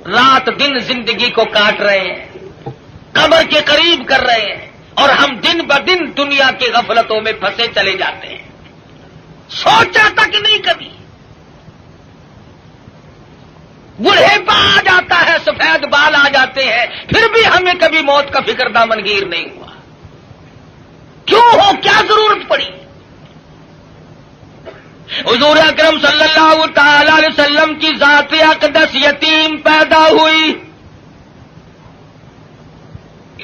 رات دن زندگی کو کاٹ رہے ہیں، قبر کے قریب کر رہے ہیں، اور ہم دن بدن دنیا کی غفلتوں میں پھنسے چلے جاتے ہیں. سوچا تک نہیں کبھی. بڑھےپا آ جاتا ہے، سفید بال آ جاتے ہیں، پھر بھی ہمیں کبھی موت کا فکر دامنگیر نہیں ہوا. کیوں ہو؟ کیا ضرورت پڑی؟ حضور اکرم صلی اللہ تعالی علیہ وسلم کی ذات اقدس یتیم پیدا ہوئی.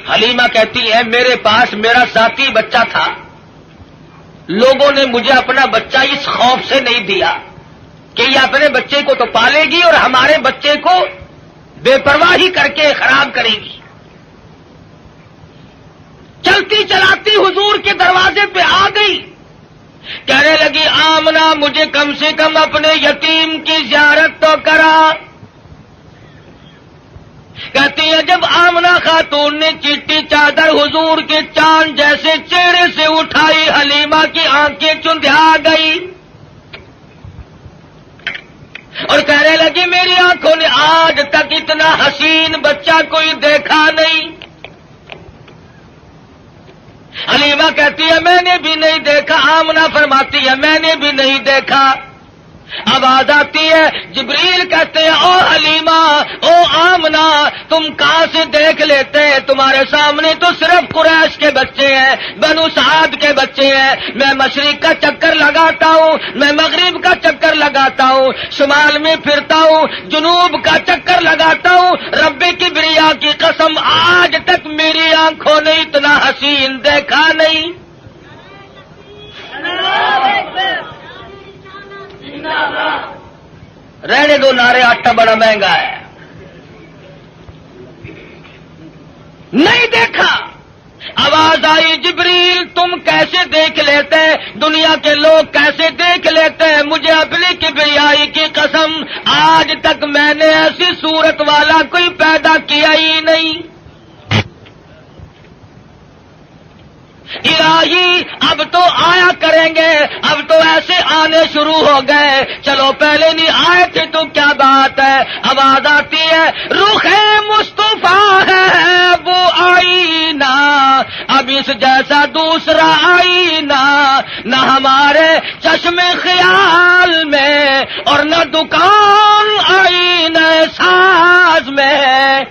حلیمہ کہتی ہے میرے پاس میرا ذاتی بچہ تھا، لوگوں نے مجھے اپنا بچہ اس خوف سے نہیں دیا کہ یہ اپنے بچے کو تو پالے گی اور ہمارے بچے کو بے پرواہی کر کے خراب کرے گی. چلتی چلاتی حضور کے دروازے پہ آ گئی، کہنے لگی آمنہ مجھے کم سے کم اپنے یتیم کی زیارت تو کرا. کہتی ہے جب آمنہ خاتون نے چیٹی چادر حضور کے چاند جیسے چہرے سے اٹھائی، حلیمہ کی آنکھیں چندھیا گئی اور کہنے لگی میری آنکھوں نے آج تک اتنا حسین بچہ کوئی دیکھا نہیں. حلیمہ کہتی ہے میں نے بھی نہیں دیکھا. آمنہ فرماتی ہے میں نے بھی نہیں دیکھا. آواز آتی ہے، جبریل کہتے ہیں او حلیمہ او آمنہ تم کہاں سے دیکھ لیتے ہیں؟ تمہارے سامنے تو صرف قریش کے بچے ہیں، بنو سعد کے بچے ہیں. میں مشرق کا چکر لگاتا ہوں، میں مغرب کا چکر لگاتا ہوں، شمال میں پھرتا ہوں، جنوب کا چکر لگاتا ہوں. رب کبریا کی قسم آج تک میری آنکھوں نے اتنا حسین دیکھا نہیں. رہنے دو نعرے، آٹا بڑا مہنگا ہے. نہیں دیکھا. آواز آئی جبریل تم کیسے دیکھ لیتے ہیں؟ دنیا کے لوگ کیسے دیکھ لیتے ہیں؟ مجھے اپنی کبریائی کی قسم آج تک میں نے ایسی صورت والا کوئی پیدا کیا ہی نہیں. الہی اب تو آیا کریں گے، اب تو ایسے آنے شروع ہو گئے. چلو پہلے نہیں آئے تھے تو کیا بات ہے. آواز آتی ہے رخ مصطفیٰ ہے وہ آئینہ، اب اس جیسا دوسرا آئینہ نہ ہمارے چشم خیال میں اور نہ دکان آئینہ ساز میں.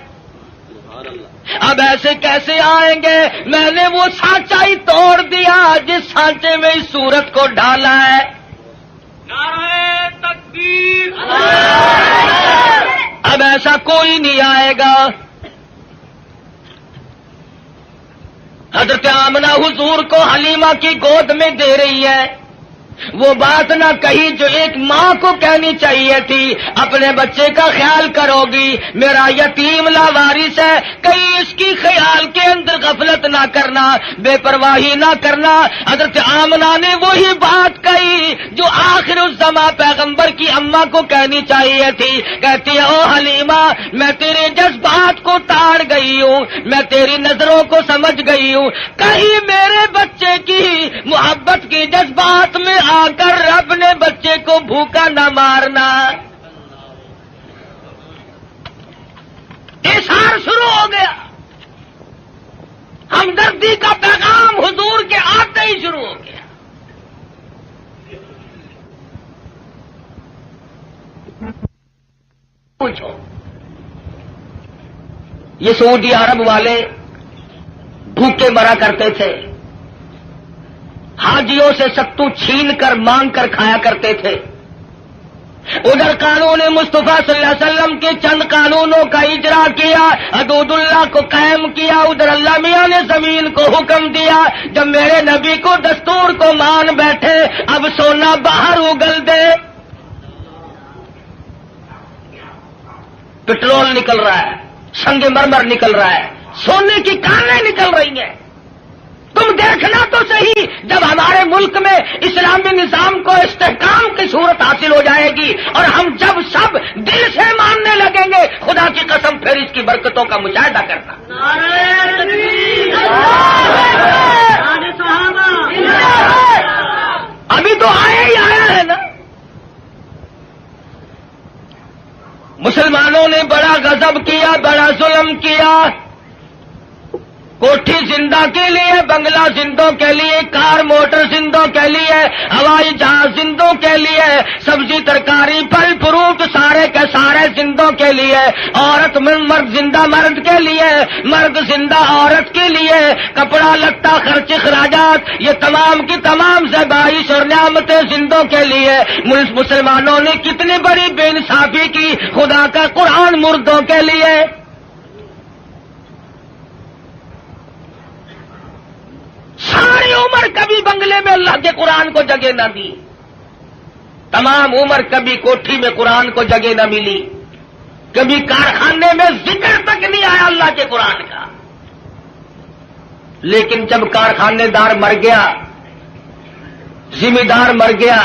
اب ایسے کیسے آئیں گے؟ میں نے وہ سانچا ہی توڑ دیا جس سانچے میں اس صورت کو ڈالا ہے. نعرہ تکبیر. اب ایسا کوئی نہیں آئے گا. حضرت آمنہ حضور کو حلیمہ کی گود میں دے رہی ہے. وہ بات نہ کہی جو ایک ماں کو کہنی چاہیے تھی، اپنے بچے کا خیال کرو گی، میرا یتیم لاوارث ہے، کہیں اس کی خیال کے اندر غفلت نہ کرنا، بے پرواہی نہ کرنا. حضرت آمنہ نے وہی بات کہی جو آخر الزمان پیغمبر کی اماں کو کہنی چاہیے تھی. کہتی ہے او حلیمہ میں تیرے جذبات کو تاڑ گئی ہوں، میں تیری نظروں کو سمجھ گئی ہوں، کہیں میرے بچے کی محبت کی جذبات میں آ کر رب نے بچے کو بھوکا نہ مارنا. اظہار شروع ہو گیا. ہمدردی کا پیغام حضور کے آتے ہی شروع ہو گیا. پوچھو یہ سعودی عرب والے بھوکے مرا کرتے تھے، حاجیوں سے ستو چھین کر مانگ کر کھایا کرتے تھے. ادھر قانون مصطفیٰ صلی اللہ علیہ وسلم کے چند قانونوں کا اجرا کیا، حدود اللہ کو قائم کیا. ادھر اللہ میاں نے زمین کو حکم دیا جب میرے نبی کو دستور کو مان بیٹھے اب سونا باہر اگل دے. پٹرول نکل رہا ہے، سنگ مرمر نکل رہا ہے، سونے کی کانیں نکل رہی ہیں. تم دیکھنا تو صحیح جب ہمارے ملک میں اسلامی نظام کو استحکام کی صورت حاصل ہو جائے گی اور ہم جب سب دل سے ماننے لگیں گے، خدا کی قسم پھر اس کی برکتوں کا مشاہدہ کرنا. ابھی تو آیا ہی آیا ہے نا. مسلمانوں نے بڑا غضب کیا، بڑا ظلم کیا. کوٹھی زندہ کے لیے، بنگلہ زندوں کے لیے، کار موٹر زندوں کے لیے، ہوائی جہاز زندوں کے لیے، سبزی ترکاری پھل فروٹ سارے کے سارے زندوں کے لیے، عورت مرد زندہ مرد کے لیے، مرد زندہ عورت کے لیے، کپڑا لتا خرچ اخراجات یہ تمام کی تمام زیبائش اور نعمتیں زندوں کے لیے. مسلمانوں نے کتنی بڑی بے انصافی کی، خدا کا قرآن مردوں کے لیے. ساری عمر کبھی بنگلے میں اللہ کے قرآن کو جگہ نہ دی، تمام عمر کبھی کوٹھی میں قرآن کو جگہ نہ ملی، کبھی کارخانے میں ذکر تک نہیں آیا اللہ کے قرآن کا. لیکن جب کارخانے دار مر گیا، ذمہ دار مر گیا،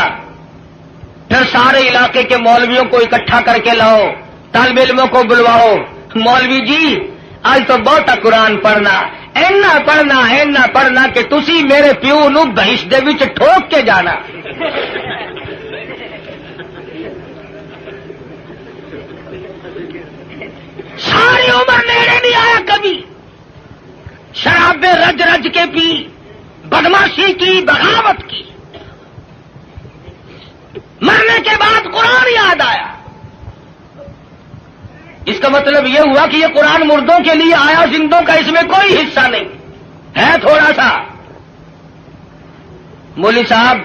پھر سارے علاقے کے مولویوں کو اکٹھا کر کے لاؤ، طالب علموں کو بلواؤ، مولوی جی آج تو بہت قرآن پڑھنا، اینا پڑھنا کہ تسی میرے پیو نو بہش دے وچ ٹھوک کے جانا. ساری عمر نیڑے نہیں آیا کبھی، شرابیں رج رج کے پی، بدماشی کی، بغاوت کی. مرنے کے بعد قرآن یاد آیا. اس کا مطلب یہ ہوا کہ یہ قرآن مردوں کے لیے آیا، زندوں کا اس میں کوئی حصہ نہیں ہے. تھوڑا سا مولوی صاحب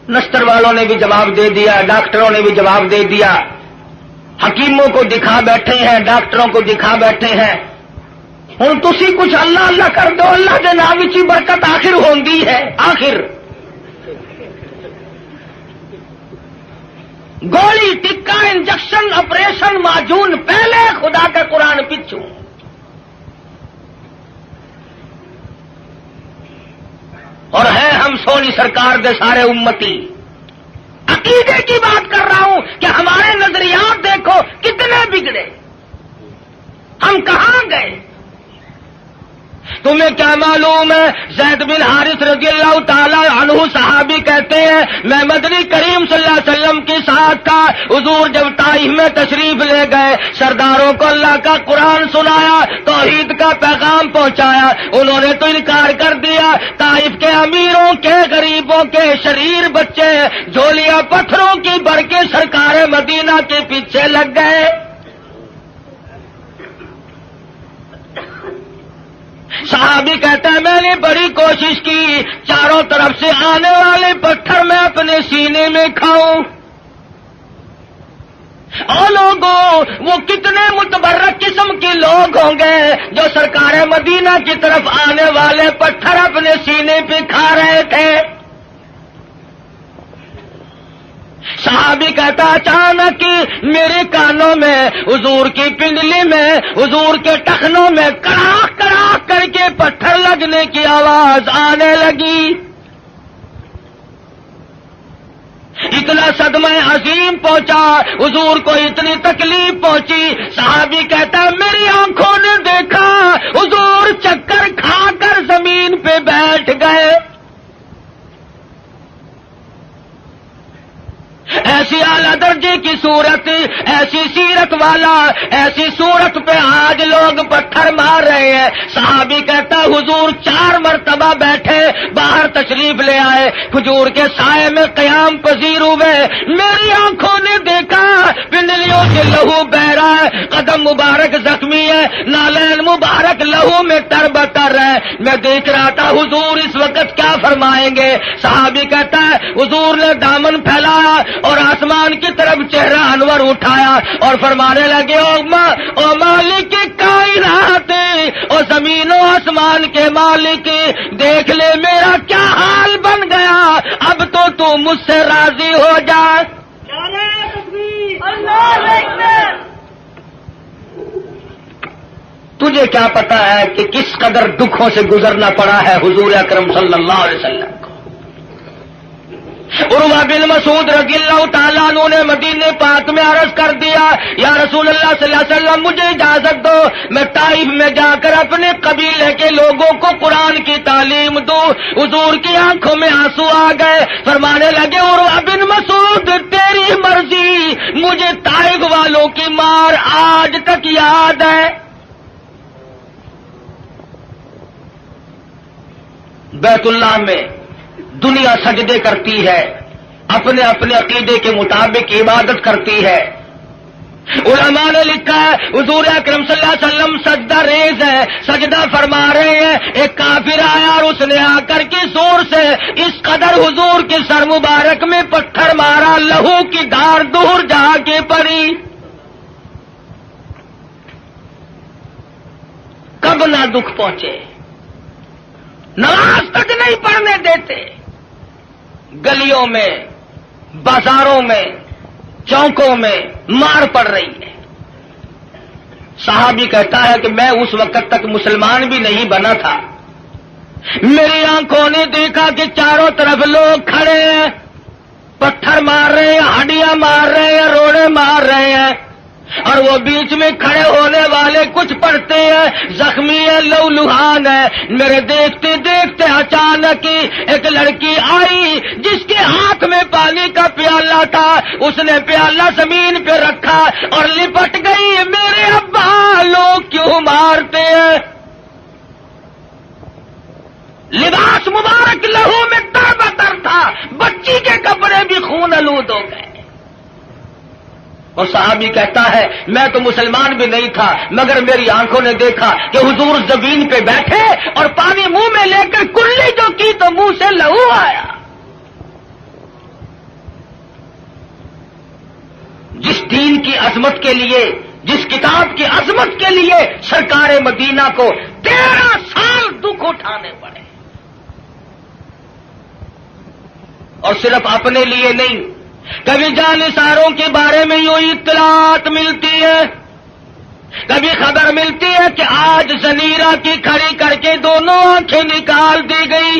نستر والوں نے بھی جواب دے دیا، ڈاکٹروں نے بھی جواب دے دیا، حکیموں کو دکھا بیٹھے ہیں، ڈاکٹروں کو دکھا بیٹھے ہیں. ہوں تسی کچھ اللہ اللہ کر دو، اللہ کے نام وچ برکت آخر ہوندی ہے. آخر گولی ٹکا انجیکشن آپریشن معجون پہلے، خدا کا قرآن پچھو. اور ہے ہم سونی سرکار دے سارے امتی. عقیدے کی بات کر رہا ہوں کہ ہمارے نظریات دیکھو کتنے بگڑے، ہم کہاں گئے. تمہیں کیا معلوم ہے، زید بن حارث رضی اللہ تعالی عنہ صحابی کہتے ہیں میں مدنی کریم صلی اللہ علیہ وسلم کے ساتھ تھا. حضور جب طائف میں تشریف لے گئے، سرداروں کو اللہ کا قرآن سنایا، توحید کا پیغام پہنچایا، انہوں نے تو انکار کر دیا. طائف کے امیروں کے، غریبوں کے، شریر بچے جھولیاں پتھروں کی بھر کے سرکار مدینہ کے پیچھے لگ گئے. صحابی کہتا ہے میں نے بڑی کوشش کی چاروں طرف سے آنے والے پتھر میں اپنے سینے میں کھاؤں. اور لوگوں وہ کتنے متبرک قسم کے لوگ ہوں گے جو سرکار مدینہ کی طرف آنے والے پتھر اپنے سینے پہ کھا رہے تھے. صحابی کہتا اچانک میرے کانوں میں، حضور کی پنڈلی میں، حضور کے ٹخنوں میں کڑاک کڑاک کر کے پتھر لگنے کی آواز آنے لگی. اتنا صدمہ عظیم پہنچا، حضور کو اتنی تکلیف پہنچی. صحابی کہتا میری آنکھوں نے دیکھا حضور چکر کھا کر زمین پہ بیٹھ گئے. ایسی اعلیٰ درجے کی صورت، ایسی سیرت والا، ایسی صورت پہ آج لوگ پتھر مار رہے ہیں. صحابی کہتا حضور 4 مرتبہ بیٹھے، باہر تشریف لے آئے، حضور کے سائے میں قیام پذیر ہوئے. میری آنکھوں نے دیکھا پنڈلیوں سے لہو بہ رہا ہے، قدم مبارک زخمی ہے، نالین مبارک لہو میں تر بتر ہے. میں دیکھ رہا تھا حضور اس وقت کیا فرمائیں گے. صحابی کہتا ہے حضور نے دامن پھیلایا اور آسمان کی طرف چہرہ انور اٹھایا اور فرمانے لگے او مالک کائنات، او زمین و آسمان کے مالک، دیکھ لے میرا کیا حال بن گیا، اب تو مجھ سے راضی ہو جا. تجھے کیا پتا ہے کہ کس قدر دکھوں سے گزرنا پڑا ہے حضور اکرم صلی اللہ علیہ وسلم کو. عروہ بن مسعود رضی اللہ تعالیٰ عنہ نے مدینے پاک میں عرض کر دیا یا رسول اللہ صلی اللہ علیہ وسلم مجھے اجازت دو میں طائف میں جا کر اپنے قبیلے کے لوگوں کو قرآن کی تعلیم دوں. حضور کی آنکھوں میں آنسو آ گئے، فرمانے لگے عروہ بن مسعود تیری مرضی، مجھے طائف والوں کی مار آج تک یاد ہے۔ بیت اللہ میں دنیا سجدے کرتی ہے، اپنے اپنے عقیدے کے مطابق عبادت کرتی ہے۔ علماء نے لکھا ہے حضور اکرم صلی اللہ علیہ وسلم سجدہ ریز ہے، سجدہ فرما رہے ہیں، ایک کافر آیا اور اس نے آ کر کے زور سے اس قدر حضور کے سر مبارک میں پتھر مارا، لہو کی دھار دور جا کے پڑی۔ کب نہ دکھ پہنچے، نماز تک نہیں پڑھنے دیتے، گلیوں میں، بازاروں میں، چوکوں میں مار پڑ رہی ہے۔ صحابی کہتا ہے کہ میں اس وقت تک مسلمان بھی نہیں بنا تھا، میری آنکھوں نے دیکھا کہ چاروں طرف لوگ کھڑے ہیں، پتھر مار رہے ہیں، ہڈیاں مار رہے ہیں، روڑے مار رہے ہیں، اور وہ بیچ میں کھڑے ہونے والے کچھ پڑھتے ہیں، زخمی ہے، لہولہان ہے۔ میرے دیکھتے دیکھتے اچانک ایک لڑکی آئی جس کے ہاتھ میں پانی کا پیالہ تھا، اس نے پیالہ زمین پہ رکھا اور لپٹ گئی۔ میرے ابا لوگ کیوں مارتے ہیں؟ لباس مبارک لہو میں تر بتر تھا، بچی کے کپڑے بھی خون آلود ہو گئے۔ اور صحابی کہتا ہے میں تو مسلمان بھی نہیں تھا، مگر میری آنکھوں نے دیکھا کہ حضور زمین پہ بیٹھے اور پانی منہ میں لے کر کلی جو کی تو منہ سے لہو آیا۔ جس دین کی عظمت کے لیے، جس کتاب کی عظمت کے لیے سرکار مدینہ کو 13 سال دکھ اٹھانے پڑے، اور صرف اپنے لیے نہیں، کبھی جانثاروں کے بارے میں یوں اطلاعات ملتی ہے، کبھی خبر ملتی ہے کہ آج زنیرہ کی کھڑی کر کے دونوں آنکھیں نکال دی گئی،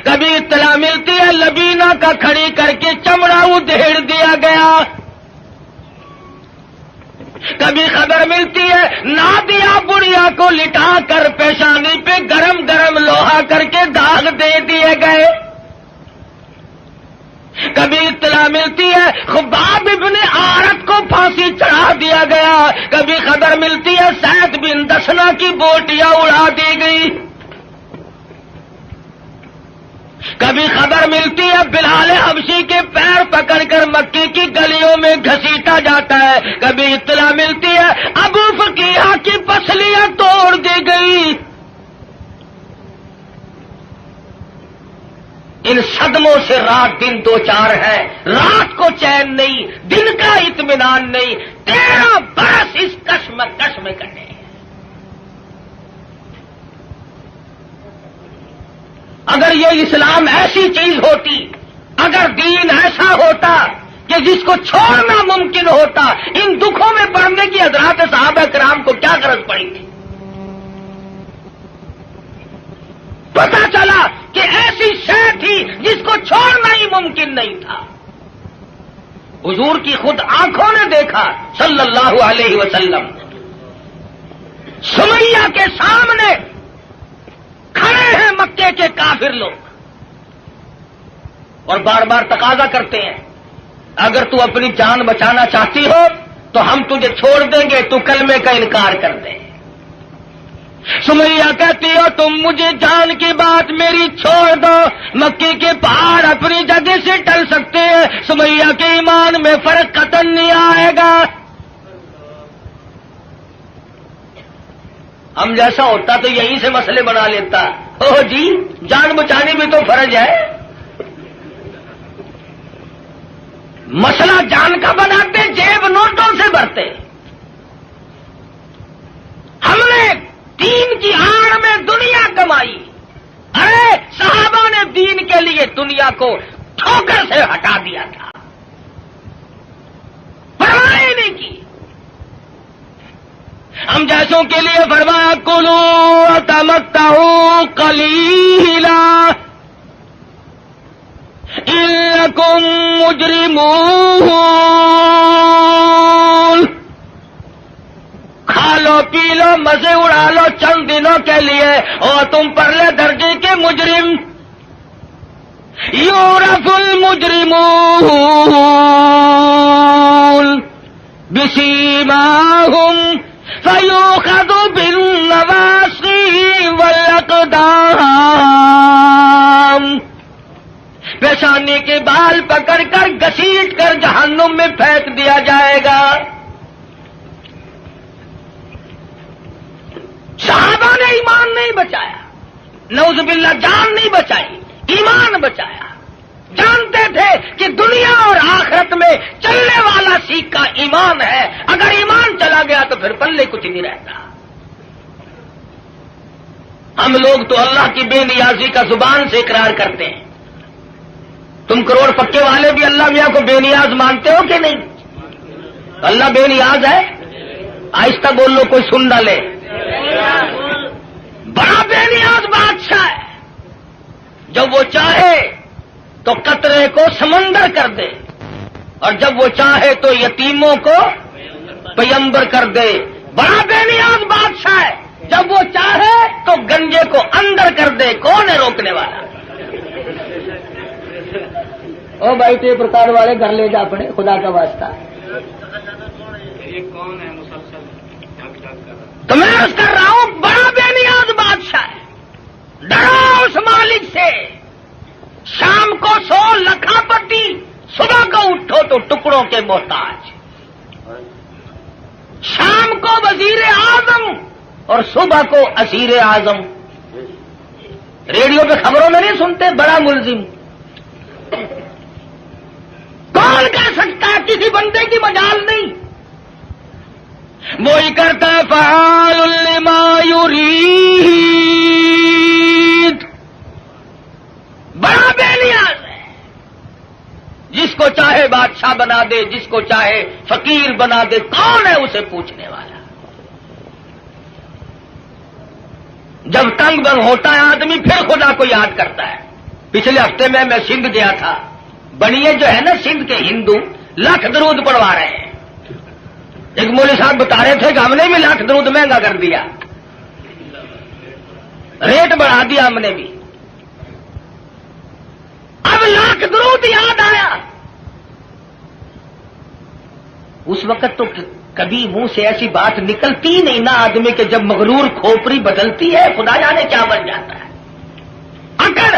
کبھی اطلاع ملتی ہے لبینہ کا کھڑی کر کے چمڑا ادھیڑ دیا گیا، کبھی خبر ملتی ہے نادیہ بڑھیا کو لٹا کر پیشانی پہ گرم گرم لوہا کر کے داغ دے دیے گئے، کبھی اطلاع ملتی ہے خباب ابن عارت کو پھانسی چڑھا دیا گیا، کبھی خبر ملتی ہے سعد بن دسنا کی بوٹیاں اڑا دی گئی، کبھی خبر ملتی ہے بلال حبشی کے پیر پکڑ کر مکی کی گلیوں میں گھسیٹا جاتا ہے، کبھی اطلاع ملتی ہے ابو فقیہ کی پسلیاں توڑ دی گئی۔ ان صدموں سے رات دن دو چار ہے، رات کو چین نہیں، دن کا اطمینان نہیں، 13 برس اس کشمکش میں کٹے۔ اگر یہ اسلام ایسی چیز ہوتی، اگر دین ایسا ہوتا کہ جس کو چھوڑنا ممکن ہوتا، ان دکھوں میں پڑنے کی حضرات صحابہ کرام کو کیا غرض پڑی تھی؟ پتا چلا کہ ایسی شے تھی جس کو چھوڑنا ہی ممکن نہیں تھا۔ حضور کی خود آنکھوں نے دیکھا صلی اللہ علیہ وسلم، سمیہ کے سامنے کھڑے ہیں مکے کے کافر لوگ، اور بار بار تقاضا کرتے ہیں اگر تو اپنی جان بچانا چاہتی ہو تو ہم تجھے چھوڑ دیں گے، تو کلمے کا انکار کر دے۔ سمیہ کہتی ہو تم مجھے جان کی بات میری چھوڑ دو، مکی کے پہاڑ اپنی جگہ سے ٹل سکتے ہیں، سمیہ کے ایمان میں فرق قطعاً نہیں آئے گا۔ ہم جیسا ہوتا تو یہیں سے مسئلے بنا لیتا، اوہ جی جان بچانی بھی تو فرض ہے، مسئلہ جان کا بناتے جیب نوٹوں سے بھرتے۔ ہم نے دین کی آڑ میں دنیا کمائی، ارے صحابہ نے دین کے لیے دنیا کو ٹھوکر سے ہٹا دیا تھا، پرواہ ہی نہیں کی۔ ہم جیسوں کے لیے فرمایا کلو وتمتعوا قلیلا انکم مجرمون، کھا لو پی لو مزے اڑا لو چند دنوں کے لیے، اور تم پرلے درجے کے مجرم۔ یعرف المجرمون بسیماہم فیؤخذ بالنواصی والاقدام، پیشانی کے بال پکڑ کر گھسیٹ کر جہنم میں پھینک دیا جائے گا۔ صحابہ نے ایمان نہیں بچایا، نعوذ باللہ جان نہیں بچائی، ایمان بچایا۔ جانتے تھے کہ دنیا اور آخرت میں چلنے والا سیکھا ایمان ہے، اگر ایمان چلا گیا تو پھر پلے کچھ نہیں رہتا۔ ہم لوگ تو اللہ کی بے نیازی کا زبان سے اقرار کرتے ہیں، تم کروڑ پکے والے بھی اللہ میاں کو بے نیاز مانتے ہو کہ نہیں؟ اللہ بے نیاز ہے؟ آہستہ بول لو کوئی سن نہ لے۔ بڑا بے نیاز بادشاہ ہے، جب وہ چاہے تو قطرے کو سمندر کر دے، اور جب وہ چاہے تو یتیموں کو پیمبر کر دے۔ بڑا بے نیاز بادشاہ ہے، جب وہ چاہے تو گنجے کو اندر کر دے، کون ہے روکنے والا؟ او بھائی ٹیپ ریکارڈ والے گھر لے جا اپنے، خدا کا واسطہ۔ کون ہے مسلسل تو میں عرض کر رہا ہوں بڑا بے نیاز بادشاہ ہے، ڈرو اس مالک سے۔ شام کو سو لکھا پتی، صبح کو اٹھو تو ٹکڑوں کے محتاج۔ شام کو وزیر اعظم اور صبح کو اسیر اعظم۔ ریڈیو پہ خبروں میں نہیں سنتے بڑا ملزم؟ کون کہہ سکتا ہے؟ کسی بندے کی مجال نہیں، وہی کرتا ہے فعال لما یرید۔ بڑا بے نیاز ہے، جس کو چاہے بادشاہ بنا دے، جس کو چاہے فقیر بنا دے، کون ہے اسے پوچھنے والا؟ جب تنگ بنگ ہوتا ہے آدمی پھر خدا کو یاد کرتا ہے۔ پچھلے ہفتے میں سندھ گیا تھا، بنیے جو ہے نا سندھ کے ہندو لاکھ درود پڑھوا رہے ہیں۔ ایک مولوی صاحب بتا رہے تھے کہ ہم نے بھی لاکھ درود مہنگا کر دیا، ریٹ بڑھا دیا ہم نے بھی۔ اب لاکھ درود یاد آیا، اس وقت تو کبھی منہ سے ایسی بات نکلتی نہیں نا آدمی کے، جب مغرور کھوپڑی بدلتی ہے خدا جانے کیا بن جاتا ہے۔ اکڑ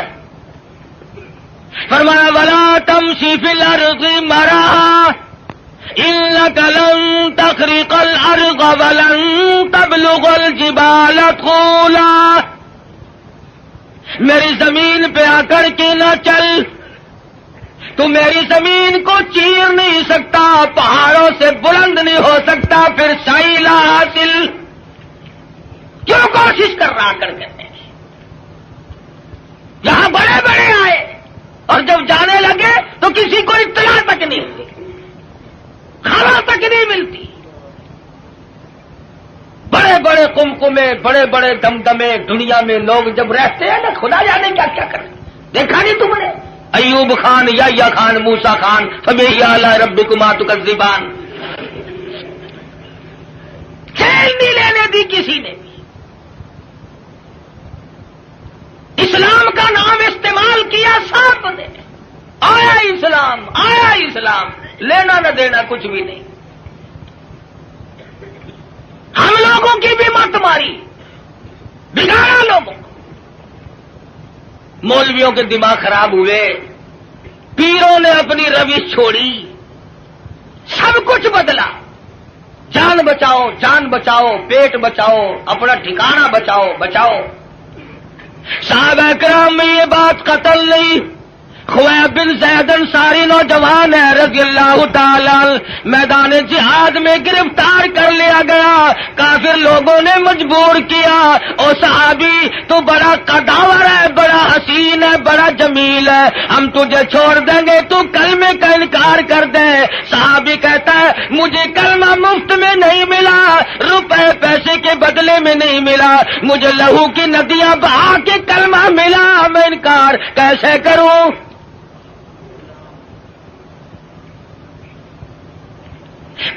فرمایا ولا تمشی فی الارض مرحا انک لن تخرق الارض ولن تبلغ الجبال طولا، میری زمین پہ آکڑ کے نہ چل، تو میری زمین کو چیر نہیں سکتا، پہاڑوں سے بلند نہیں ہو سکتا، پھر سائلہ حاصل کیوں کوشش کر رہا کرتے ہیں؟ یہاں بڑے بڑے آئے اور جب جانے لگے تو کسی کو اطلاع تک نہیں ہوئی، خبر تک نہیں ملتی۔ بڑے بڑے کمکمے، بڑے بڑے دمدمے دنیا میں لوگ جب رہتے ہیں نا خدا جانے کیا کیا کریں۔ دیکھا نہیں تم نے ایوب خان، یحییٰ خان، موسیٰ خان، فبأي آلاء ربكما تكذبان، کھیل نہیں لینے دی کسی نے بھی۔ اسلام کا نام استعمال کیا سب نے، آیا اسلام، آیا اسلام، لینا نہ دینا کچھ بھی نہیں۔ ہم لوگوں کی بھی مت ماری، بگاڑا لوگوں کو، مولویوں کے دماغ خراب ہوئے، پیروں نے اپنی روش چھوڑی، سب کچھ بدلا۔ جان بچاؤ، جان بچاؤ، پیٹ بچاؤ، اپنا ٹھکانہ بچاؤ، بچاؤ۔ صحابہ کرام میں یہ بات قتل نہیں۔ خویب بن زید انصاری نوجوان ہے رضی اللہ تعالی، میدان جہاد میں گرفتار کر لیا گیا، کافر لوگوں نے مجبور کیا، او صحابی تو بڑا قداور ہے، بڑا حسین ہے، بڑا جمیل ہے، ہم تجھے چھوڑ دیں گے، تو کلمے کا انکار کر دے۔ صحابی کہتا ہے مجھے کلمہ مفت میں نہیں ملا، روپے پیسے کے بدلے میں نہیں ملا، مجھے لہو کی ندیاں بہا کے کلمہ ملا، میں انکار کیسے کروں؟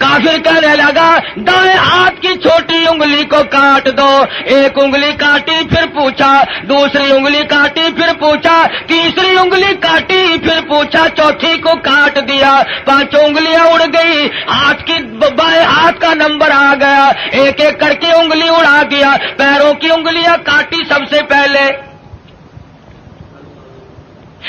کافر کہنے لگا دائیں ہاتھ کی چھوٹی انگلی کو کاٹ دو. ایک انگلی کاٹی پھر پوچھا, دوسری انگلی کاٹی پھر پوچھا, تیسری انگلی کاٹی پھر پوچھا, چوتھی کو کاٹ دیا. 5 انگلیاں اڑ گئی. ہاتھ کی بائیں ہاتھ کا نمبر آ گیا. ایک ایک کر کے انگلی اڑا دیا. پیروں کی انگلیاں کاٹی سب سے پہلے.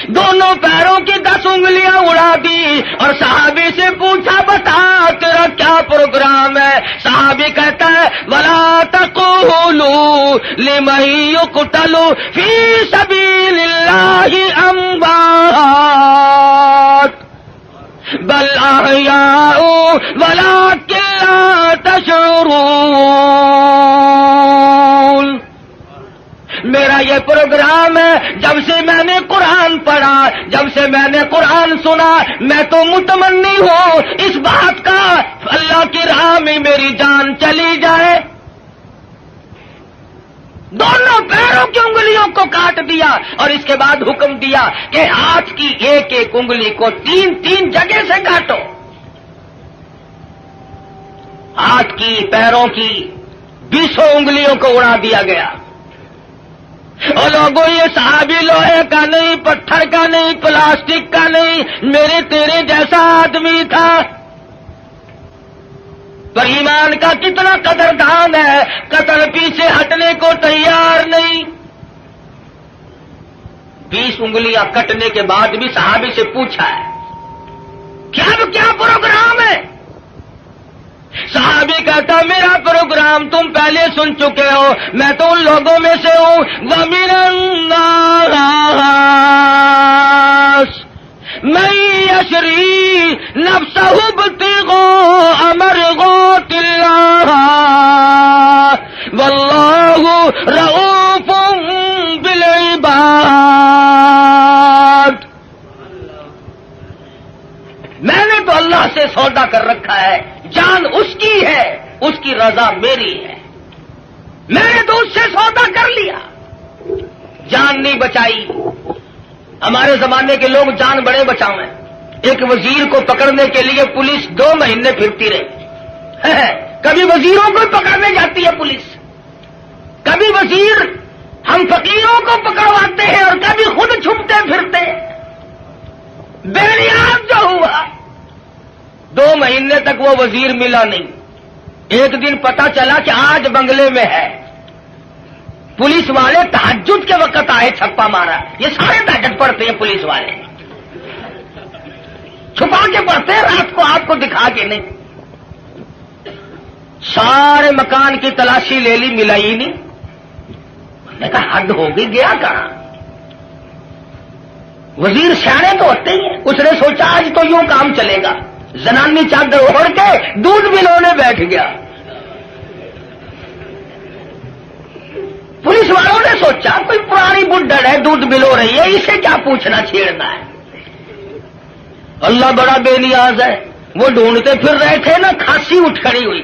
دونوں پیروں کی 10 انگلیاں اڑا دی اور صحابی سے پوچھا بتا تیرا کیا پروگرام ہے. صحابی کہتا ہے وَلَا تَقُولُوا لِمَن يُقْتَلُ فِي سَبِيلِ اللَّهِ أَمْوَاتٌ بَلْ أَحْيَاءٌ وَلَكِن لَّا تَشْعُرُونَ. میرا یہ پروگرام ہے. جب سے میں نے قرآن پڑھا, جب سے میں نے قرآن سنا, میں تو متمنی ہوں اس بات کا اللہ کی راہ میں میری جان چلی جائے. دونوں پیروں کی انگلیوں کو کاٹ دیا اور اس کے بعد حکم دیا کہ ہاتھ کی ایک ایک انگلی کو 3 جگہ سے کاٹو. ہاتھ کی, پیروں کی 20 انگلیوں کو اڑا دیا گیا. اور لوگوں یہ صحابی لوہے کا نہیں, پتھر کا نہیں, پلاسٹک کا نہیں, میرے تیرے جیسا آدمی تھا. پر ایمان کا کتنا قدردان ہے, قتل پیچھے ہٹنے کو تیار نہیں. 20 انگلیاں کٹنے کے بعد بھی صحابی سے پوچھا ہے کیا پروگرام ہے. صحابی کہتا میرا پروگرام تم پہلے سن چکے ہو, میں تو ان لوگوں میں سے ہوں. وَمِنَ النَّاسِ مَن يَشْرِي نَفْسَهُ ابْتِغَاءَ مَرْضَاتِ اللَّهِ وَاللَّهُ رَءُوفٌ بِالْعِبَادِ. میں نے تو اللہ سے سودا کر رکھا ہے, جان اس کی ہے, اس کی رضا میری ہے. میں نے تو اس سے سودا کر لیا, جان نہیں بچائی. ہمارے زمانے کے لوگ جان بڑے بچاؤ ہیں. ایک وزیر کو پکڑنے کے لیے پولیس 2 مہینے پھرتی رہی. کبھی وزیروں کو پکڑنے جاتی ہے پولیس, کبھی وزیر ہم فقیروں کو پکڑواتے ہیں اور کبھی خود چھپتے پھرتے. بے نیاز جو ہوا 2 مہینے تک وہ وزیر ملا نہیں. ایک دن پتا چلا کہ آج بنگلے میں ہے. پولیس والے تہجد کے وقت آئے, چھپا مارا. یہ سارے تہجد پڑھتے ہیں پولیس والے, چھپا کے پڑھتے ہیں, رات کو آپ کو دکھا کے نہیں. سارے مکان کی تلاشی لے لی, ملا ہی نہیں. میں نے کہا حد ہو گئی, گیا کہاں. وزیر سیانے تو ہوتے ہی ہیں. اس نے سوچا آج تو یوں کام چلے گا. زنانی چادر اوڑھ کے دودھ ملونے بیٹھ گیا. پولیس والوں نے سوچا کوئی پرانی بڈھڑ ہے, دودھ ملو رہی ہے, اسے کیا پوچھنا چھیڑنا ہے. اللہ بڑا بے نیاز ہے. وہ ڈھونڈتے پھر رہے تھے نا, کھانسی اٹھ کھڑی ہوئی.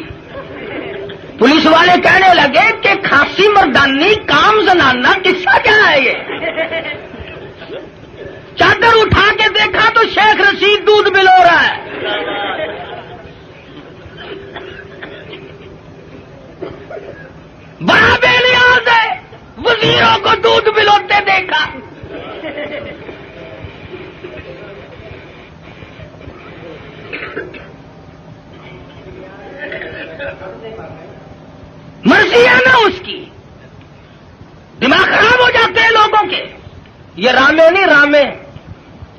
پولیس والے کہنے لگے کہ کھانسی مردانی کام زنانہ قصہ کیا ہے یہ. چادر اٹھا کے دیکھا تو شیخ رشید دودھ ملو رہا ہے. بڑا بے نیاز ہے, وزیروں کو دودھ ملوتے دیکھا. مرضی ہے نا اس کی, دماغ خراب ہو جاتے ہیں لوگوں کے. یہ رامے نہیں, رامے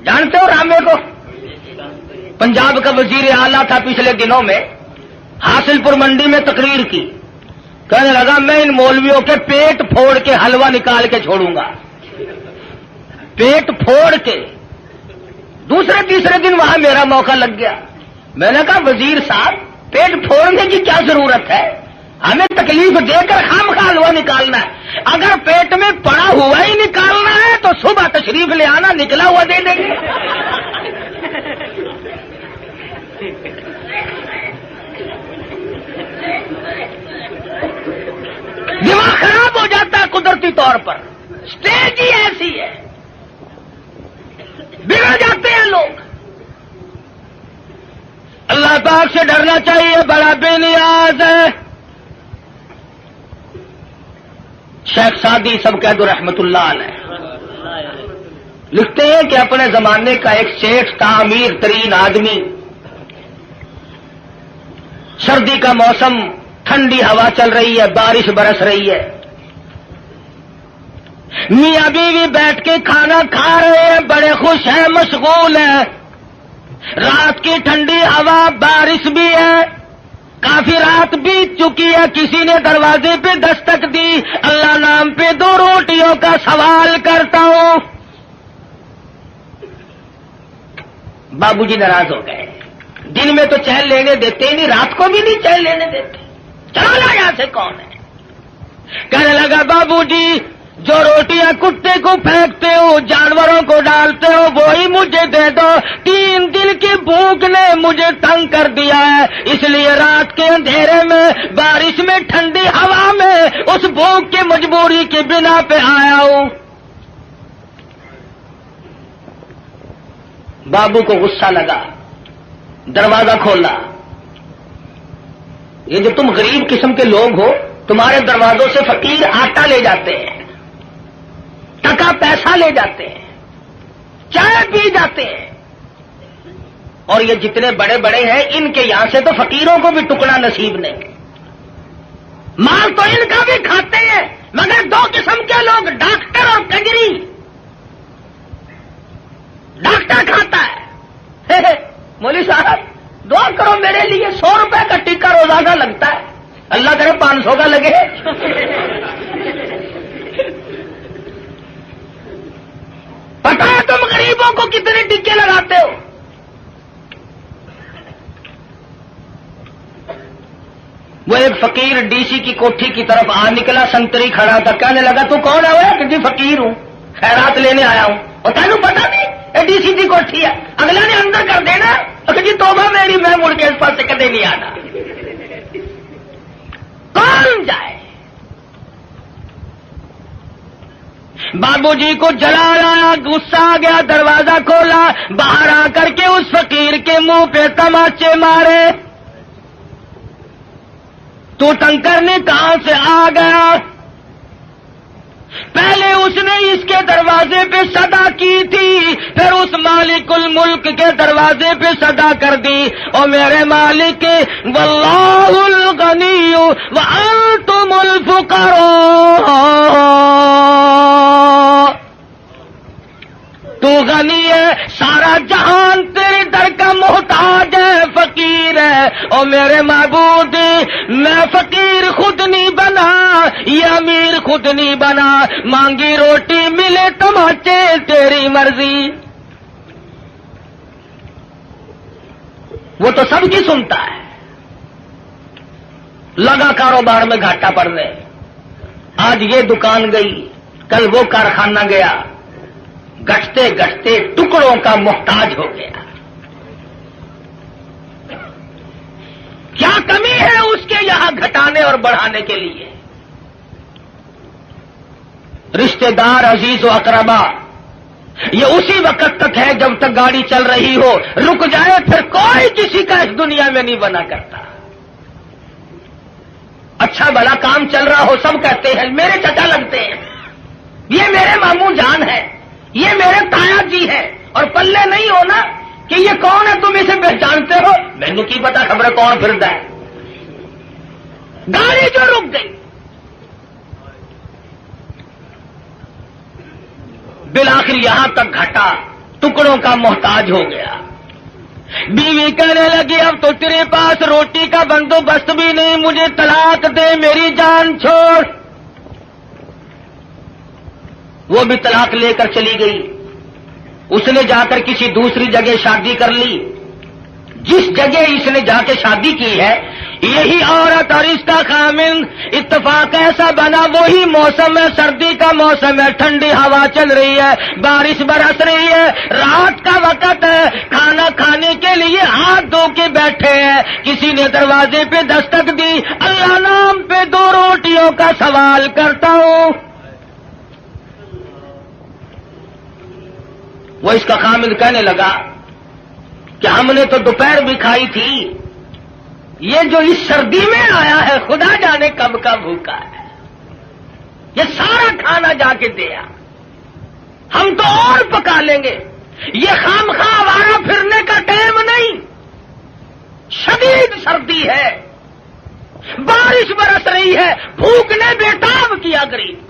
جانتے ہو رامے کو؟ پنجاب کا وزیر اعلیٰ تھا. پچھلے دنوں میں حاصل پور منڈی میں تقریر کی. کہنے لگا میں ان مولویوں کے پیٹ پھوڑ کے حلوہ نکال کے چھوڑوں گا. پیٹ پھوڑ کے. دوسرے تیسرے دن وہاں میرا موقع لگ گیا. میں نے کہا وزیر صاحب پیٹ پھوڑنے کی کیا ضرورت ہے, ہمیں تکلیف دے کر خامخواہ حلوہ نکالنا ہے. اگر پیٹ میں پڑا ہوا ہی نکالنا ہے تو صبح تشریف لے آنا, نکلا ہوا دے دیں گے. دماغ خراب ہو جاتا ہے قدرتی طور پر. اسٹیج ہی ایسی ہے, بگڑ جاتے ہیں لوگ. اللہ پاک سے ڈرنا چاہیے، بڑا بے نیاز ہے۔ شیخ سعدی سبکید رحمت اللہ علیہ لکھتے ہیں کہ اپنے زمانے کا ایک سیٹھ تھا، امیر ترین آدمی، سردی کا موسم، ٹھنڈی ہوا چل رہی ہے، بارش برس رہی ہے، میاں بیوی بیٹھ کے کھانا کھا رہے ہیں، بڑے خوش ہیں، مشغول ہیں، رات کی ٹھنڈی ہوا، بارش بھی ہے، کافی رات بیت چکی ہے، کسی نے دروازے پہ دستک دی، اللہ نام پہ 2 روٹیوں کا سوال کرتا ہوں۔ بابو جی ناراض ہو گئے، دن میں تو چین لینے دیتے نہیں، رات کو بھی نہیں چین لینے دیتے، چلا یہاں سے کون ہے؟ کہنے لگا بابو جی جو روٹیاں کتے کو پھینکتے ہو، جانوروں کو ڈالتے ہو، وہی مجھے دے دو، 3 دن کی بھوک نے مجھے تنگ کر دیا ہے، اس لیے رات کے اندھیرے میں، بارش میں، ٹھنڈی ہوا میں اس بھوک کی مجبوری کی بنا پہ آیا ہوں۔ بابو کو غصہ لگا، دروازہ کھولا۔ یہ جو تم غریب قسم کے لوگ ہو، تمہارے دروازوں سے فقیر آٹا لے جاتے ہیں، ٹکا پیسہ لے جاتے ہیں، چائے پی جاتے ہیں، اور یہ جتنے بڑے بڑے ہیں ان کے یہاں سے تو فقیروں کو بھی ٹکڑا نصیب نہیں، مال تو ان کا بھی کھاتے ہیں، مگر 2 قسم کے لوگ، ڈاکٹر اور کجری۔ ڈاکٹر کھاتا ہے، مولوی صاحب دعا کرو میرے لیے، 100 روپے کا ٹکا روزانہ لگتا ہے، اللہ کرے 500 کا لگے۔ پتا ہے تم غریبوں کو کتنے ٹکے لگاتے ہو؟ وہ ایک فقیر ڈی سی کی کوٹھی کی طرف آ نکلا، سنتری کھڑا تھا، کہنے لگا تو کون ہے وہ؟ کہ جی فقیر ہوں، خیرات لینے آیا ہوں۔ اور تینوں پتا نہیں یہ ڈی سی کی کوٹھی ہے؟ اگلا نے اندر کر دینا، کہ جی توبہ میری، میں مڑ کے اس پاس سے کدے نہیں آنا۔ کون جائے؟ بابو جی کو جلال آیا، غصہ آ گیا، دروازہ کھولا، باہر آ کر کے اس فقیر کے منہ پہ تماچے مارے۔ تو تنگ کرنے کہاں سے آ گیا؟ پہلے اس نے اس کے دروازے پہ صدا کی تھی، پھر اس مالک الملک کے دروازے پہ صدا کر دی، اور میرے مالک واللہ الغنی وانتم الفقراء، تو غنی ہے، سارا جہان تیرے در کا محتاج ہے، فقیر ہے، اور میرے معبود میں فقیر خود نہیں بنا، یہ امیر خود نہیں بنا، مانگی روٹی ملے تماچے تیری مرضی۔ وہ تو سب کی سنتا ہے، لگا کاروبار میں گھاٹا پڑنے، آج یہ دکان گئی، کل وہ کارخانہ گیا، گھٹتے گھٹتے ٹکڑوں کا محتاج ہو گیا۔ کیا کمی ہے اس کے یہاں گھٹانے اور بڑھانے کے لیے؟ رشتہ دار، عزیز و اقربا، یہ اسی وقت تک ہے جب تک گاڑی چل رہی ہو، رک جائے پھر کوئی کسی کا اس دنیا میں نہیں بنا کرتا۔ اچھا بھلا کام چل رہا ہو، سب کہتے ہیں میرے چچا لگتے ہیں، یہ میرے ماموں جان ہے، یہ میرے تایا جی ہے، اور پلے نہیں ہونا کہ یہ کون ہے، تم اسے پہچانتے ہو؟ مینوں کی پتا خبر کون پھردا ہے۔ گاڑی جو رک گئی، بالآخر یہاں تک گھٹا، ٹکڑوں کا محتاج ہو گیا۔ بیوی کہنے لگی اب تو تیرے پاس روٹی کا بندوبست بھی نہیں، مجھے طلاق دے، میری جان چھوڑ۔ وہ بھی طلاق لے کر چلی گئی، اس نے جا کر کسی دوسری جگہ شادی کر لی۔ جس جگہ اس نے جا کے شادی کی ہے، یہی عورت اور اس کا خامند، اتفاق ایسا بنا وہی موسم ہے، سردی کا موسم ہے، ٹھنڈی ہوا چل رہی ہے، بارش برس رہی ہے، رات کا وقت ہے، کھانا کھانے کے لیے ہاتھ دھو کے بیٹھے ہیں، کسی نے دروازے پہ دستک دی، اللہ نام پہ 2 روٹیوں کا سوال کرتا ہوں۔ وہ اس کا خامند کہنے لگا کہ ہم نے تو دوپہر بھی کھائی تھی، یہ جو اس سردی میں آیا ہے خدا جانے کب کا بھوکا ہے، یہ سارا کھانا جا کے دیا، ہم تو اور پکا لیں گے، یہ خامخواہ آوارہ پھرنے کا ٹائم نہیں، شدید سردی ہے، بارش برس رہی ہے، بھوک نے بےتاب کیا غریب کو۔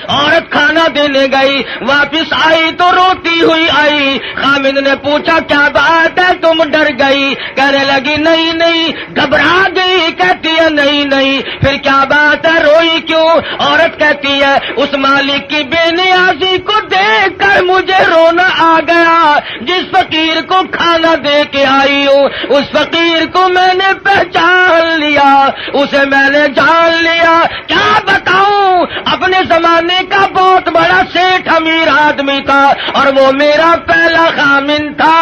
عورت کھانا دینے گئی، واپس آئی تو روتی ہوئی آئی، خامد نے پوچھا کیا بات ہے تم ڈر گئی؟ کہنے لگی نہیں نہیں، گھبرا گئی، کہتی ہے نہیں نہیں، پھر کیا بات ہے روئی کیوں؟ عورت کہتی ہے اس مالک کی بے نیازی کو دیکھ کر مجھے رونا آ گیا، جس فقیر کو کھانا دے کے آئی ہوں اس فقیر کو میں نے پہچان لیا، اسے میں نے جان لیا، کیا بتاؤں، اپنے زمانے کا بہت بڑا سیٹھ امیر آدمی تھا اور وہ میرا پہلا خامن تھا،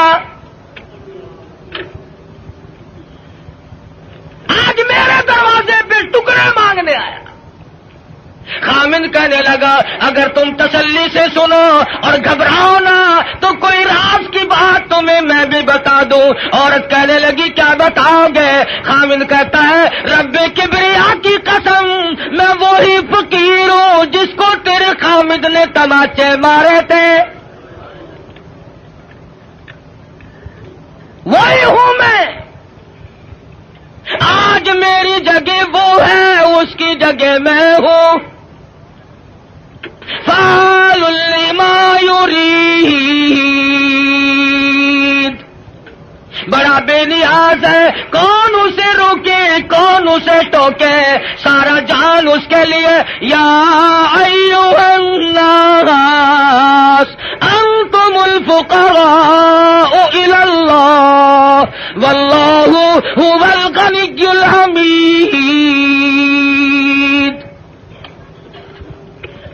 آج میرے دروازے پہ ٹکڑے مانگنے آیا۔ خامن کہنے لگا اگر تم تسلی سے سنو اور گھبراؤ نہ تو کوئی راز کی بات تمہیں میں بھی بتا دوں۔ عورت کہنے لگی کیا بتاؤ گے؟ خامن کہتا ہے رب کبریا کی قسم میں وہی فقیر ہوں جس کو تیرے خامد نے تماچے مارے تھے، وہی ہوں میں، آج میری جگہ وہ ہے اس کی جگہ میں ہوں، فعال لما یرید، بڑا بے نیاز ہے، کون اسے روکے کون اسے ٹوکے، سارا جان اس کے لیے، یا ایھا الناس انتم الفقراء الی اللہ واللہ هو الغنی الحمید۔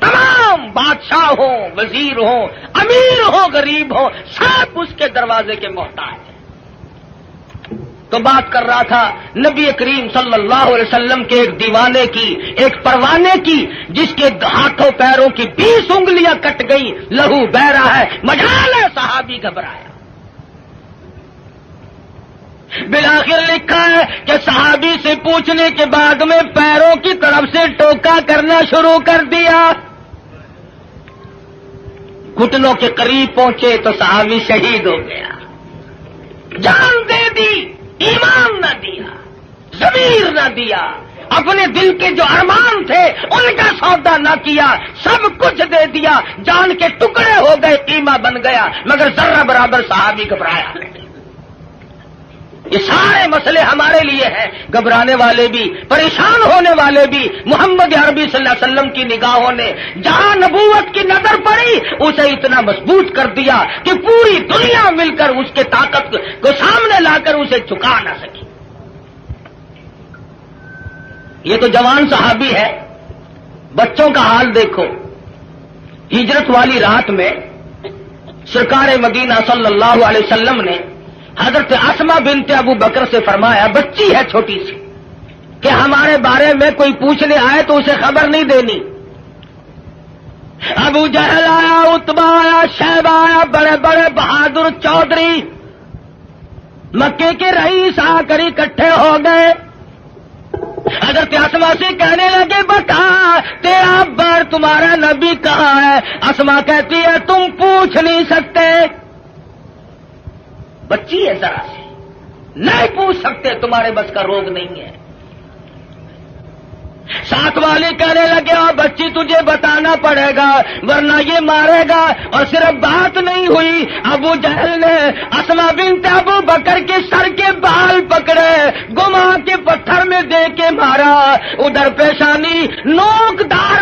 تمام بادشاہ ہوں، وزیر ہوں، امیر ہوں، غریب ہوں، سب اس کے دروازے کے محتاج ہیں۔ تو بات کر رہا تھا نبی کریم صلی اللہ علیہ وسلم کے ایک دیوانے کی، ایک پروانے کی، جس کے ہاتھوں پیروں کی 20 انگلیاں کٹ گئی، لہو بہ رہا ہے، مجال ہے، صحابی گھبرایا۔ بالآخر لکھا ہے کہ صحابی سے پوچھنے کے بعد میں پیروں کی طرف سے ٹوکا کرنا شروع کر دیا، گھٹنوں کے قریب پہنچے تو صحابی شہید ہو گیا، جان دے دی، ایمان نہ دیا، ضمیر نہ دیا، اپنے دل کے جو ارمان تھے ان کا سودا نہ کیا، سب کچھ دے دیا، جان کے ٹکڑے ہو گئے، قیمہ بن گیا، مگر ذرہ برابر صحابی گھبرایا نہیں۔ یہ سارے مسئلے ہمارے لیے ہیں، گھبرانے والے بھی، پریشان ہونے والے بھی۔ محمد عربی صلی اللہ علیہ وسلم کی نگاہوں نے جہاں نبوت کی نظر پڑی اسے اتنا مضبوط کر دیا کہ پوری دنیا مل کر اس کے طاقت کو سامنے لا کر اسے جھکا نہ سکی۔ یہ تو جوان صحابی ہے، بچوں کا حال دیکھو۔ ہجرت والی رات میں سرکار مدینہ صلی اللہ علیہ وسلم نے حضرت اسما بنت ابو بکر سے فرمایا، بچی ہے چھوٹی سی، کہ ہمارے بارے میں کوئی پوچھنے آئے تو اسے خبر نہیں دینی۔ ابو جہل آیا، عتبہ آیا، شیبہ آیا، بڑے بڑے بہادر چودھری مکے کے رئیس آ کر اکٹھے ہو گئے، حضرت اسما سے کہنے لگے بتا تیرا بار تمہارا نبی کہاں ہے؟ اسما کہتی ہے تم پوچھ نہیں سکتے، بچی ہے ذرا سی، نہیں پوچھ سکتے، تمہارے بس کا روگ نہیں ہے۔ ساتھ والے کہنے لگے اور بچی تجھے بتانا پڑے گا ورنہ یہ مارے گا، اور صرف بات نہیں ہوئی، ابو جہل نے اسما بنت ابو بکر کے سر کے بال پکڑے، گما کے پتھر میں دے کے مارا، ادھر پیشانی نوک دار